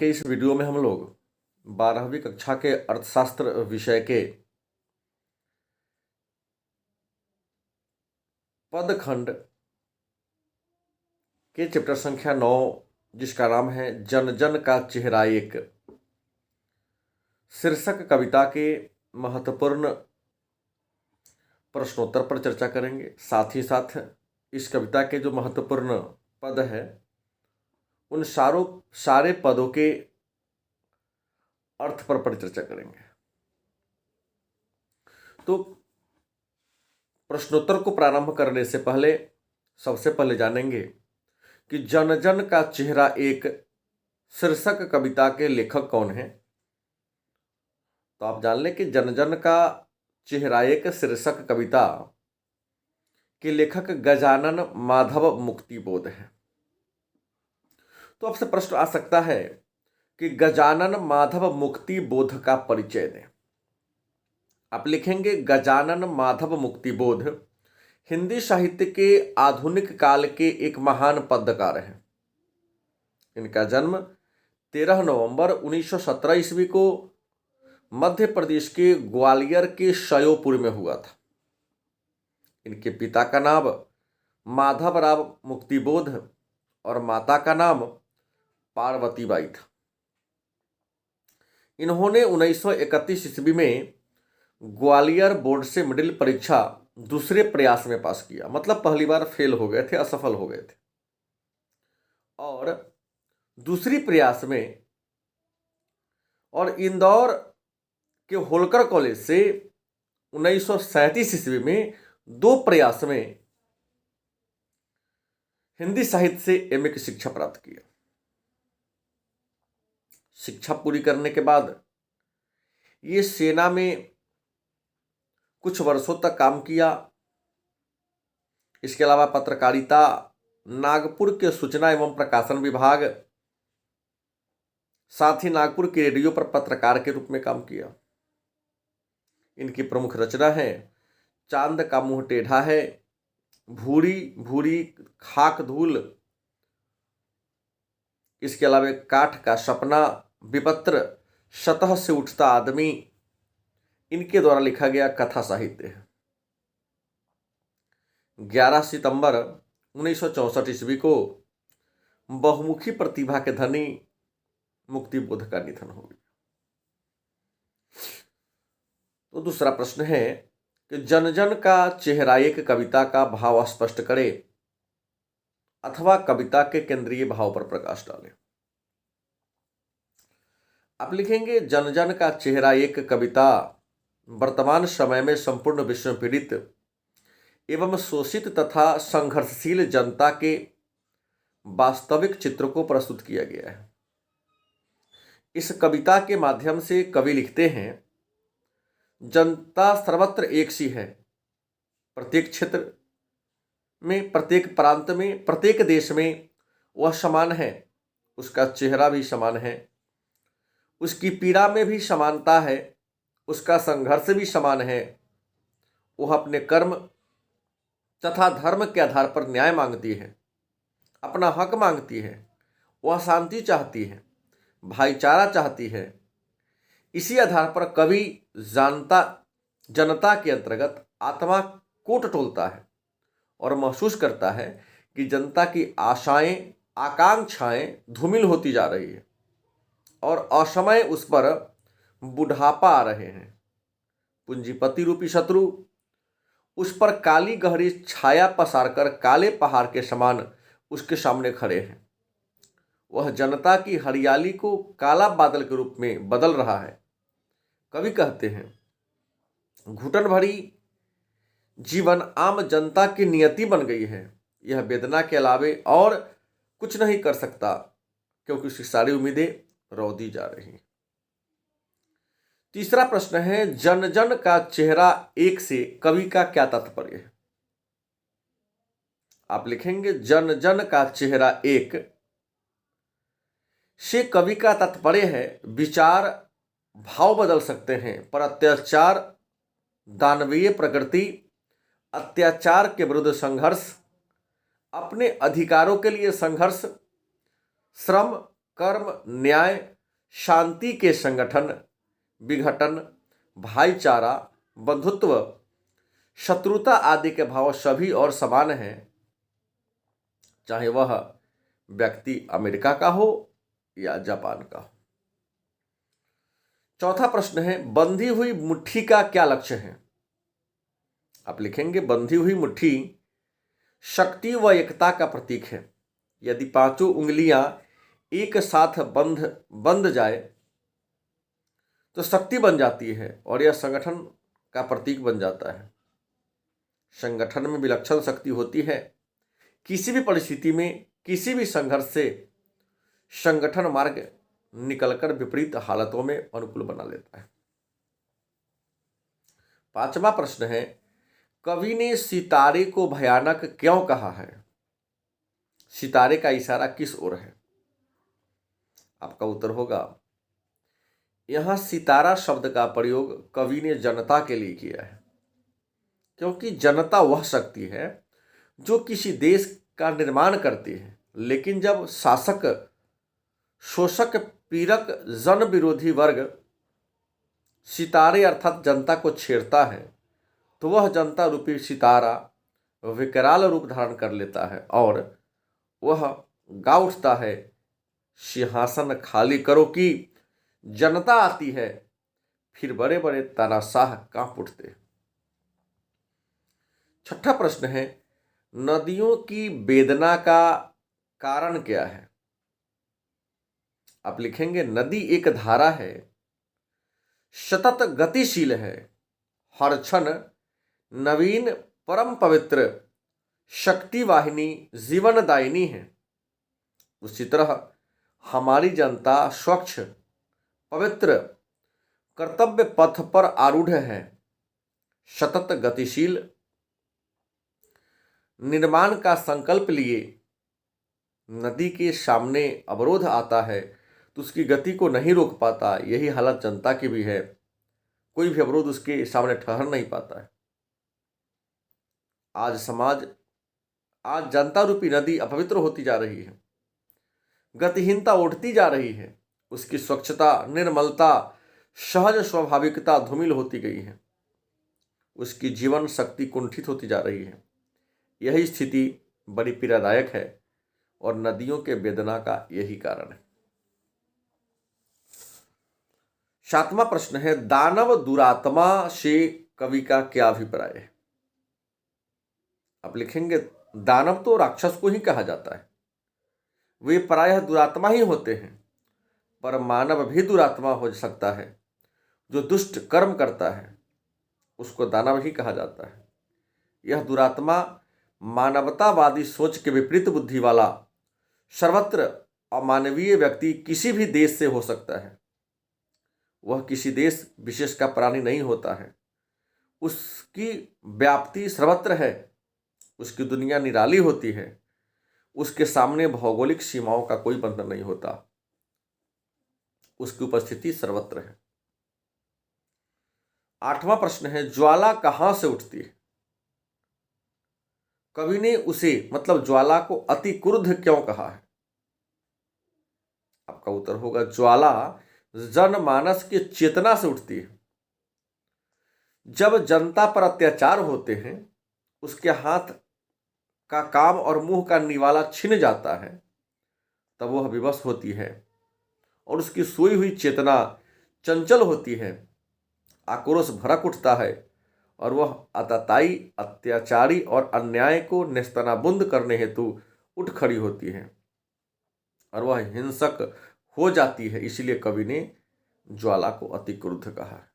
के इस वीडियो में हम लोग 12वीं कक्षा के अर्थशास्त्र विषय के पदखंड के चैप्टर संख्या 9 जिसका नाम है जन जन का चेहरा एक शीर्षक कविता के महत्वपूर्ण प्रश्नोत्तर पर चर्चा करेंगे। साथ ही साथ इस कविता के जो महत्वपूर्ण पद है उन सारे पदों के अर्थ पर परिचर्चा करेंगे। तो प्रश्नोत्तर को प्रारंभ करने से पहले सबसे पहले जानेंगे कि जन जन का चेहरा एक शीर्षक कविता के लेखक कौन है। तो आप जान लें कि जन जन का चेहरा एक शीर्षक कविता के लेखक गजानन माधव मुक्तिबोध है। तो आपसे प्रश्न आ सकता है कि गजानन माधव मुक्तिबोध का परिचय दें। आप लिखेंगे गजानन माधव मुक्तिबोध हिंदी साहित्य के आधुनिक काल के एक महान पद्यकार हैं। इनका जन्म 13 नवंबर 1917 ईस्वी को मध्य प्रदेश के ग्वालियर के श्योपुर में हुआ था। इनके पिता का नाम माधवराव मुक्तिबोध और माता का नाम पार्वतीबाई था। इन्होंने 1931 ईस्वी में ग्वालियर बोर्ड से मिडिल परीक्षा दूसरे प्रयास में पास किया, मतलब पहली बार फेल हो गए थे, असफल हो गए थे। और दूसरी प्रयास में और इंदौर के होलकर कॉलेज से 1937 ईस्वी में 2 प्रयास में हिंदी साहित्य से एमए की शिक्षा प्राप्त किया। शिक्षा पूरी करने के बाद ये सेना में कुछ वर्षों तक काम किया। इसके अलावा पत्रकारिता, नागपुर के सूचना एवं प्रकाशन विभाग, साथ ही नागपुर के रेडियो पर पत्रकार के रूप में काम किया। इनकी प्रमुख रचना है चांद का मुंह टेढ़ा है, भूरी भूरी खाक धूल, इसके अलावा काठ का सपना, विपत्र, सतह से उठता आदमी इनके द्वारा लिखा गया कथा साहित्य है। 11 सितंबर 1964 ईस्वी को बहुमुखी प्रतिभा के धनी मुक्तिबोध का निधन हो गया। तो दूसरा प्रश्न है कि जन जन का चेहरा एक कविता का भाव स्पष्ट करे अथवा कविता के केंद्रीय भाव पर प्रकाश डाले। आप लिखेंगे जन जन का चेहरा एक कविता वर्तमान समय में संपूर्ण विश्व में पीड़ित एवं शोषित तथा संघर्षशील जनता के वास्तविक चित्र को प्रस्तुत किया गया है। इस कविता के माध्यम से कवि लिखते हैं जनता सर्वत्र एक सी है, प्रत्येक क्षेत्र में, प्रत्येक प्रांत में, प्रत्येक देश में वह समान है, उसका चेहरा भी समान है, उसकी पीड़ा में भी समानता है, उसका संघर्ष भी समान है। वह अपने कर्म तथा धर्म के आधार पर न्याय मांगती है, अपना हक मांगती है, वह शांति चाहती है, भाईचारा चाहती है। इसी आधार पर कवि जनता के अंतर्गत आत्मा को टटोलता है और महसूस करता है कि जनता की आशाएं, आकांक्षाएं धूमिल होती जा रही है और असमय उस पर बुढ़ापा आ रहे हैं। पूंजीपति रूपी शत्रु उस पर काली गहरी छाया पसारकर काले पहाड़ के समान उसके सामने खड़े हैं। वह जनता की हरियाली को काला बादल के रूप में बदल रहा है। कवि कहते हैं घुटन भरी जीवन आम जनता की नियति बन गई है। यह वेदना के अलावे और कुछ नहीं कर सकता क्योंकि उसकी सारी उम्मीदें रौंदी जा रही हैं। तीसरा प्रश्न है जन जन का चेहरा एक से कवि का क्या तात्पर्य है। आप लिखेंगे जन जन का चेहरा एक से कवि का तात्पर्य है विचार भाव बदल सकते हैं पर अत्याचार, दानवीय प्रकृति, अत्याचार के विरुद्ध संघर्ष, अपने अधिकारों के लिए संघर्ष, श्रम, कर्म, न्याय, शांति के संगठन, विघटन, भाईचारा, बंधुत्व, शत्रुता आदि के भाव सभी और समान हैं, चाहे वह व्यक्ति अमेरिका का हो या जापान का हो। चौथा प्रश्न है, बंधी हुई मुट्ठी का क्या लक्ष्य है? आप लिखेंगे, बंधी हुई मुट्ठी शक्ति व एकता का प्रतीक है। यदि पांचों उंगलियां एक साथ बंध जाए तो शक्ति बन जाती है और यह संगठन का प्रतीक बन जाता है। संगठन में विलक्षण शक्ति होती है। किसी भी परिस्थिति में, किसी भी संघर्ष से संगठन मार्ग निकलकर विपरीत हालतों में अनुकूल बना लेता है। पांचवा प्रश्न है, कवि ने सितारे को भयानक क्यों कहा है? सितारे का इशारा किस ओर है? आपका उत्तर होगा, यहां सितारा शब्द का प्रयोग कवि ने जनता के लिए किया है, क्योंकि जनता वह शक्ति है जो किसी देश का निर्माण करती है, लेकिन जब शासक, शोषक, पीड़क, जन विरोधी वर्ग सितारे अर्थात जनता को छेड़ता है तो वह जनता रूपी सितारा विकराल रूप धारण कर लेता है और वह गा उठता है, सिंहासन खाली करो कि जनता आती है। फिर बड़े बड़े तानाशाह कांप उठते। छठा प्रश्न है, नदियों की वेदना का कारण क्या है? आप लिखेंगे, नदी एक धारा है, सतत गतिशील है, हर क्षण नवीन, परम पवित्र, शक्ति वाहिनी, जीवनदायिनी है। उसी तरह हमारी जनता स्वच्छ, पवित्र, कर्तव्य पथ पर आरूढ़ है, सतत गतिशील, निर्माण का संकल्प लिए। नदी के सामने अवरोध आता है तो उसकी गति को नहीं रोक पाता। यही हालत जनता की भी है, कोई भी अवरोध उसके सामने ठहर नहीं पाता है। आज जनता रूपी नदी अपवित्र होती जा रही है, गतिहीनता उठती जा रही है, उसकी स्वच्छता, निर्मलता, सहज स्वाभाविकता धूमिल होती गई है, उसकी जीवन शक्ति कुंठित होती जा रही है। यही स्थिति बड़ी पीड़ादायक है और नदियों के वेदना का यही कारण है। सातवां प्रश्न है, दानव दुरात्मा से कवि का क्या अभिप्राय है? आप लिखेंगे, दानव तो राक्षस को ही कहा जाता है, वे प्रायः दुरात्मा ही होते हैं, पर मानव भी दुरात्मा हो सकता है। जो दुष्ट कर्म करता है उसको दानव ही कहा जाता है। यह दुरात्मा मानवतावादी सोच के विपरीत बुद्धि वाला, सर्वत्र अमानवीय व्यक्ति किसी भी देश से हो सकता है। वह किसी देश विशेष का प्राणी नहीं होता है, उसकी व्याप्ति सर्वत्र है, उसकी दुनिया निराली होती है, उसके सामने भौगोलिक सीमाओं का कोई बंधन नहीं होता, उसकी उपस्थिति सर्वत्र है। आठवां प्रश्न है, ज्वाला कहां से उठती है? कवि ने उसे मतलब ज्वाला को अति क्रुद्ध क्यों कहा है? आपका उत्तर होगा, ज्वाला जनमानस की चेतना से उठती है। जब जनता पर अत्याचार होते हैं, उसके हाथ का काम और मुंह का निवाला छिन जाता है, तब वह विवश होती है और उसकी सोई हुई चेतना चंचल होती है। आक्रोश भड़क उठता है और वह आतताई, अत्याचारी और अन्याय को नेस्तनाबुंद करने हेतु उठ खड़ी होती है और वह हिंसक हो जाती है। इसलिए कवि ने ज्वाला को अति क्रुद्ध कहा है।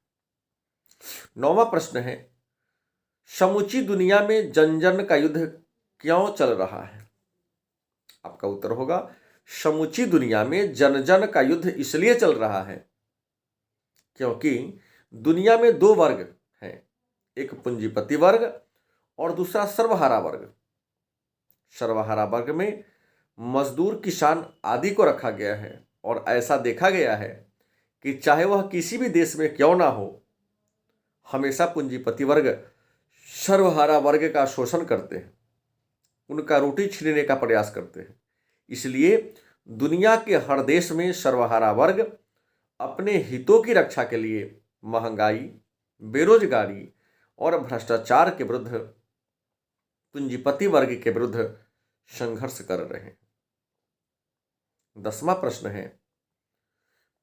नौवां प्रश्न है, समूची दुनिया में जन जन का युद्ध क्यों चल रहा है? आपका उत्तर होगा, समूची दुनिया में जन जन का युद्ध इसलिए चल रहा है क्योंकि दुनिया में दो वर्ग हैं, एक पूंजीपति वर्ग और दूसरा सर्वहारा वर्ग। सर्वहारा वर्ग में मजदूर, किसान आदि को रखा गया है और ऐसा देखा गया है कि चाहे वह किसी भी देश में क्यों ना हो, हमेशा पूंजीपति वर्ग सर्वहारा वर्ग का शोषण करते हैं, उनका रोटी छीनने का प्रयास करते हैं। इसलिए दुनिया के हर देश में सर्वहारा वर्ग अपने हितों की रक्षा के लिए महंगाई, बेरोजगारी और भ्रष्टाचार के विरुद्ध, पूंजीपति वर्ग के विरुद्ध संघर्ष कर रहे हैं। 10वां प्रश्न है,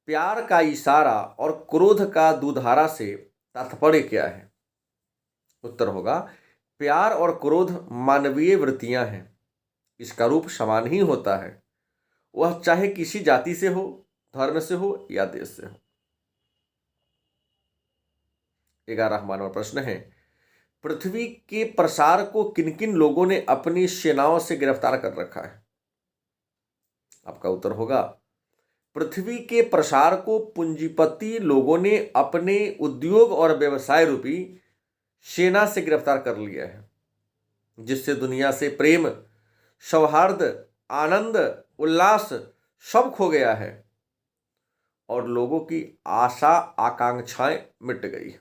प्यार का इशारा और क्रोध का दुधारा से तात्पर्य क्या है? उत्तर होगा, प्यार और क्रोध मानवीय वृत्तियां हैं। इसका रूप समान ही होता है, वह चाहे किसी जाति से हो, धर्म से हो या देश से हो। 11वां प्रश्न है, पृथ्वी के प्रसार को किन किन लोगों ने अपनी सेनाओं से गिरफ्तार कर रखा है? आपका उत्तर होगा, पृथ्वी के प्रसार को पूंजीपति लोगों ने अपने उद्योग और व्यवसाय रूपी सेना से गिरफ्तार कर लिया है, जिससे दुनिया से प्रेम, सौहार्द, आनंद, उल्लास सब खो गया है और लोगों की आशा आकांक्षाएं मिट गई।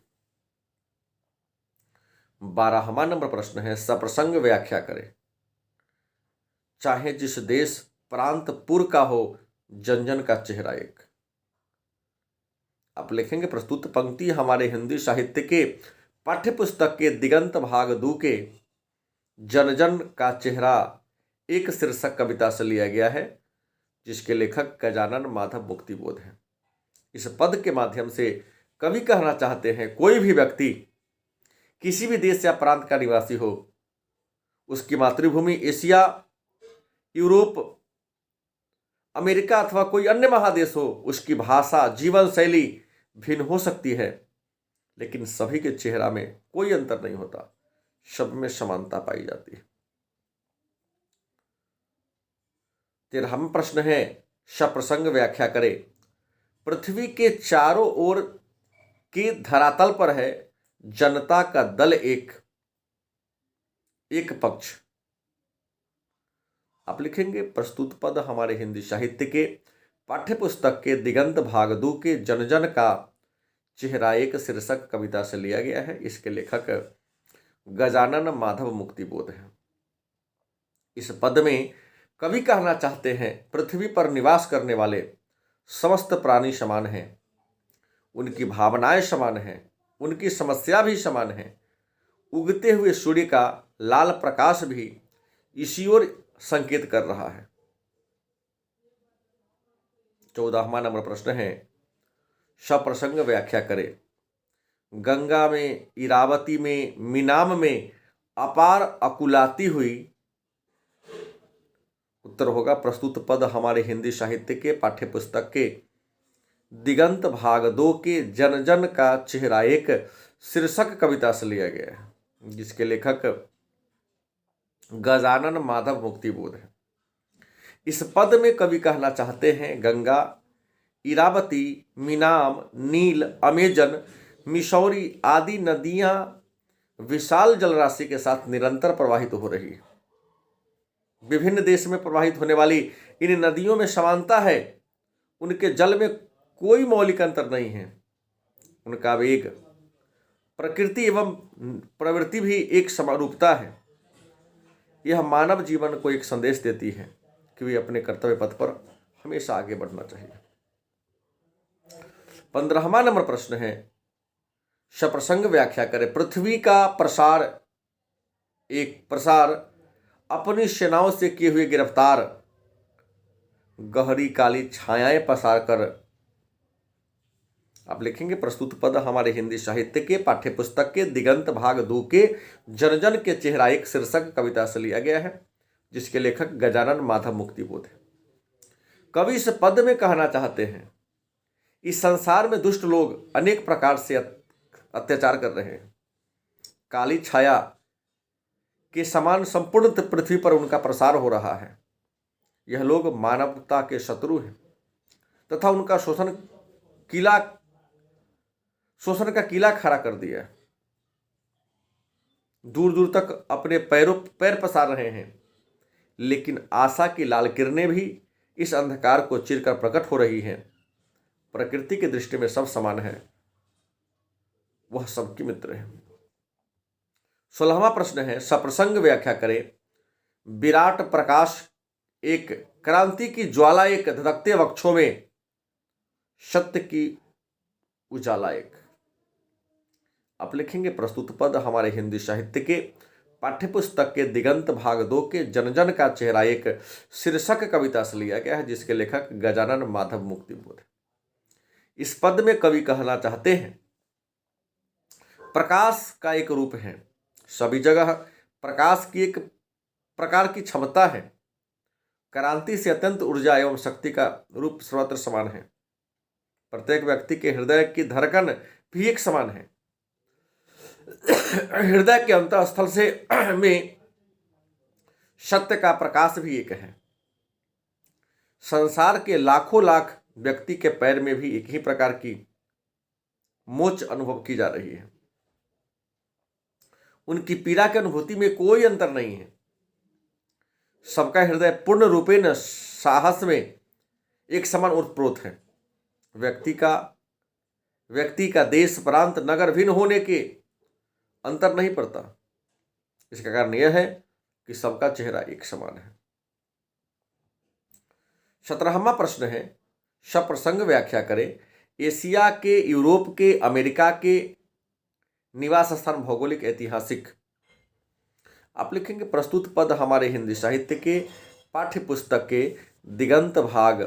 12वां प्रश्न है, सप्रसंग व्याख्या करें। चाहे जिस देश प्रांत पुर का हो, जन जन का चेहरा एक। आप लिखेंगे, प्रस्तुत पंक्ति हमारे हिंदी साहित्य के पाठ्य पुस्तक के दिगंत भाग 2 के जन जन का चेहरा एक शीर्षक कविता से लिया गया है, जिसके लेखक गजानन माधव मुक्तिबोध हैं। इस पद के माध्यम से कवि कहना चाहते हैं, कोई भी व्यक्ति किसी भी देश या प्रांत का निवासी हो, उसकी मातृभूमि एशिया, यूरोप, अमेरिका अथवा कोई अन्य महादेश हो, उसकी भाषा, जीवन शैली भिन्न हो सकती है, लेकिन सभी के चेहरा में कोई अंतर नहीं होता, सब में समानता पाई जाती है। 13वां प्रश्न है, सप्रसंग व्याख्या करें। पृथ्वी के चारों ओर के धरातल पर है जनता का दल एक पक्ष। आप लिखेंगे, प्रस्तुत पद हमारे हिंदी साहित्य के पाठ्य पुस्तक के दिगंत भाग 2 के जन जन का चेहरा एक शीर्षक कविता से लिया गया है। इसके लेखक गजानन माधव मुक्तिबोध हैं। इस पद में कवि कहना चाहते हैं, पृथ्वी पर निवास करने वाले समस्त प्राणी समान हैं, उनकी भावनाएं समान हैं, उनकी समस्या भी समान है। उगते हुए सूर्य का लाल प्रकाश भी इसी ओर संकेत कर रहा है। 14वां प्रश्न है, सप्रसंग व्याख्या करें। गंगा में, इरावती में, मीनाम में अपार अकुलाती हुई। उत्तर होगा, प्रस्तुत पद हमारे हिंदी साहित्य के पाठ्य पुस्तक के दिगंत भाग 2 के जन जन का चेहरा एक शीर्षक कविता से लिया गया है, जिसके लेखक गजानन माधव मुक्तिबोध है। इस पद में कवि कहना चाहते हैं, गंगा, इरावती, मीनाम, नील, अमेजन, मिसौरी आदि नदियां विशाल जलराशि के साथ निरंतर प्रवाहित हो रही है। विभिन्न देश में प्रवाहित होने वाली इन नदियों में समानता है, उनके जल में कोई मौलिक अंतर नहीं है। उनका वेग, प्रकृति एवं प्रवृत्ति भी एक समरूपता है। यह मानव जीवन को एक संदेश देती है कि वे अपने कर्तव्य पथ पर हमेशा आगे बढ़ना चाहिए। 15वां प्रश्न है, सप्रसंग व्याख्या करें। पृथ्वी का प्रसार अपनी सेनाओं से किए हुए गिरफ्तार, गहरी काली छायाएं पसार कर। आप लिखेंगे, प्रस्तुत पद हमारे हिंदी साहित्य के पाठ्य पुस्तक के दिगंत भाग 2 के जन जन के चेहरा एक शीर्षक कविता से लिया गया है, जिसके लेखक गजानन माधव मुक्तिबोध है। कवि इस पद में कहना चाहते हैं, इस संसार में दुष्ट लोग अनेक प्रकार से अत्याचार कर रहे हैं। काली छाया के समान संपूर्ण पृथ्वी पर उनका प्रसार हो रहा है। यह लोग मानवता के शत्रु हैं तथा उनका शोषण का किला खड़ा कर दिया है। दूर दूर तक अपने पैर पसार रहे हैं, लेकिन आशा की लाल किरणें भी इस अंधकार को चीरकर प्रकट हो रही हैं। प्रकृति की दृष्टि में सब समान है, वह सबकी मित्र है। 16वां प्रश्न है, सप्रसंग व्याख्या करें। विराट प्रकाश एक क्रांति की ज्वाला एक धधकते वक्षों में सत्य की उजाला एक। आप लिखेंगे प्रस्तुत पद हमारे हिंदी साहित्य के पाठ्यपुस्तक के दिगंत भाग 2 के जन जन का चेहरा एक शीर्षक कविता से लिया गया है, जिसके लेखक गजानन माधव मुक्तिबोध। इस पद में कवि कहना चाहते हैं प्रकाश का एक रूप है, सभी जगह प्रकाश की एक प्रकार की क्षमता है, क्रांति से अत्यंत ऊर्जा एवं शक्ति का रूप सर्वत्र समान है, प्रत्येक व्यक्ति के हृदय की धड़कन भी एक समान है, हृदय के अंतःस्थल से में सत्य का प्रकाश भी एक है, संसार के लाखों लाख व्यक्ति के पैर में भी एक ही प्रकार की मोच अनुभव की जा रही है, उनकी पीड़ा की अनुभूति में कोई अंतर नहीं है, सबका हृदय पूर्ण रूपेण साहस में एक समान ओतप्रोत है, व्यक्ति का देश प्रांत नगर भिन्न होने के अंतर नहीं पड़ता। इसका कारण यह है कि सबका चेहरा एक समान है। 17वां प्रश्न है, सप्रसंग व्याख्या करें। एशिया के, यूरोप के, अमेरिका के निवास स्थान भौगोलिक ऐतिहासिक। आप लिखेंगे प्रस्तुत पद हमारे हिंदी साहित्य के पाठ्यपुस्तक के दिगंत भाग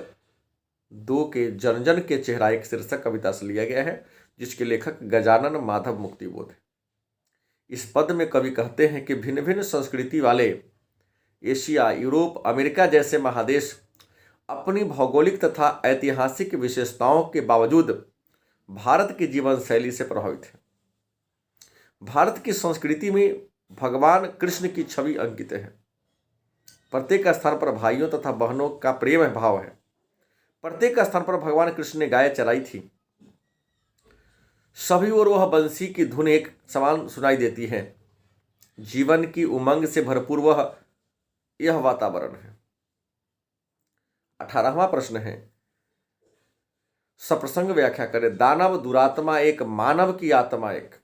2 के जन जन के चेहरा एक शीर्षक कविता से लिया गया है, जिसके लेखक गजानन माधव मुक्तिबोध है। इस पद में कवि कहते हैं कि भिन्न भिन्न संस्कृति वाले एशिया, यूरोप, अमेरिका जैसे महादेश अपनी भौगोलिक तथा ऐतिहासिक विशेषताओं के बावजूद भारत की जीवन शैली से प्रभावित है। भारत की संस्कृति में भगवान कृष्ण की छवि अंकित है, प्रत्येक स्थान पर भाइयों तथा बहनों का प्रेम भाव है, प्रत्येक स्थान पर भगवान कृष्ण ने गाय चराई थी, सभी ओर वह बंसी की धुन एक समान सुनाई देती है, जीवन की उमंग से भरपूर यह वातावरण है। 18वां प्रश्न है, सप्रसंग व्याख्या करें। दानव दुरात्मा एक, मानव की आत्मा एक।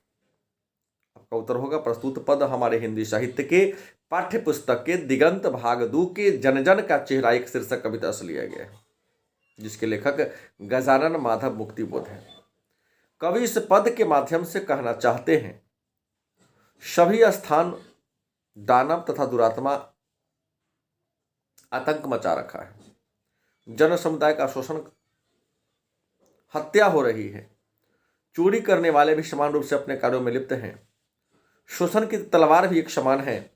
आपका उत्तर होगा प्रस्तुत पद हमारे हिंदी साहित्य के पाठ्यपुस्तक के दिगंत भाग 2 के जन जन का चेहरा एक शीर्षक कविता से लिया गया है, जिसके लेखक गजानन माधव मुक्तिबोध है। कवि इस पद के माध्यम से कहना चाहते हैं सभी स्थान दानव तथा दुरात्मा आतंक मचा रखा है, जन समुदाय का शोषण, हत्या हो रही है, चोरी करने वाले भी समान रूप से अपने कार्यों में लिप्त हैं, शोषण की तलवार भी एक समान है,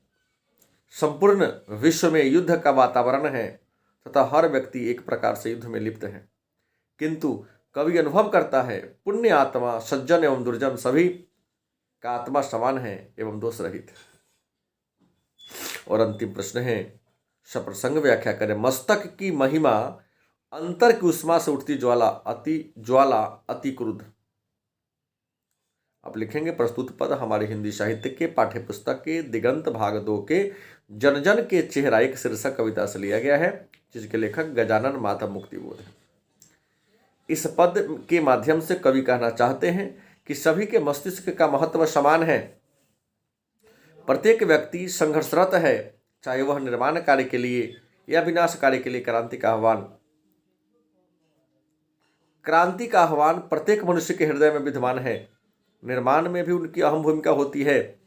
संपूर्ण विश्व में युद्ध का वातावरण है तथा हर व्यक्ति एक प्रकार से युद्ध में लिप्त है, किंतु कवि अनुभव करता है पुण्य आत्मा, सज्जन एवं दुर्जन सभी का आत्मा समान है एवं दोष रहित। और अंतिम प्रश्न है, सप्रसंग व्याख्या करें। मस्तक की महिमा, अंतर की उष्मा से उठती ज्वाला अति क्रुद्ध। आप लिखेंगे प्रस्तुत पद हमारे हिंदी साहित्य के पाठ्यपुस्तक के दिगंत भाग 2 के जन जन के चेहरा एक शीर्षक कविता से लिया गया है, जिसके लेखक गजानन माधव मुक्तिबोध है। इस पद के माध्यम से कवि कहना चाहते हैं कि सभी के मस्तिष्क का महत्व समान है, प्रत्येक व्यक्ति संघर्षरत है, चाहे वह निर्माण कार्य के लिए या विनाश कार्य के लिए। क्रांति का आह्वान प्रत्येक मनुष्य के हृदय में विद्यमान है, निर्माण में भी उनकी अहम भूमिका होती है,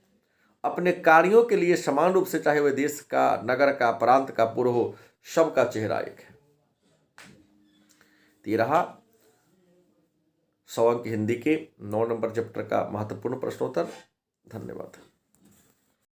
अपने कार्यों के लिए समान रूप से, चाहे वह देश का, नगर का, प्रांत का, पुर हो, सबका चेहरा एक है। 13 100 अंक हिंदी के 9 नंबर चैप्टर का महत्वपूर्ण प्रश्नोत्तर। धन्यवाद।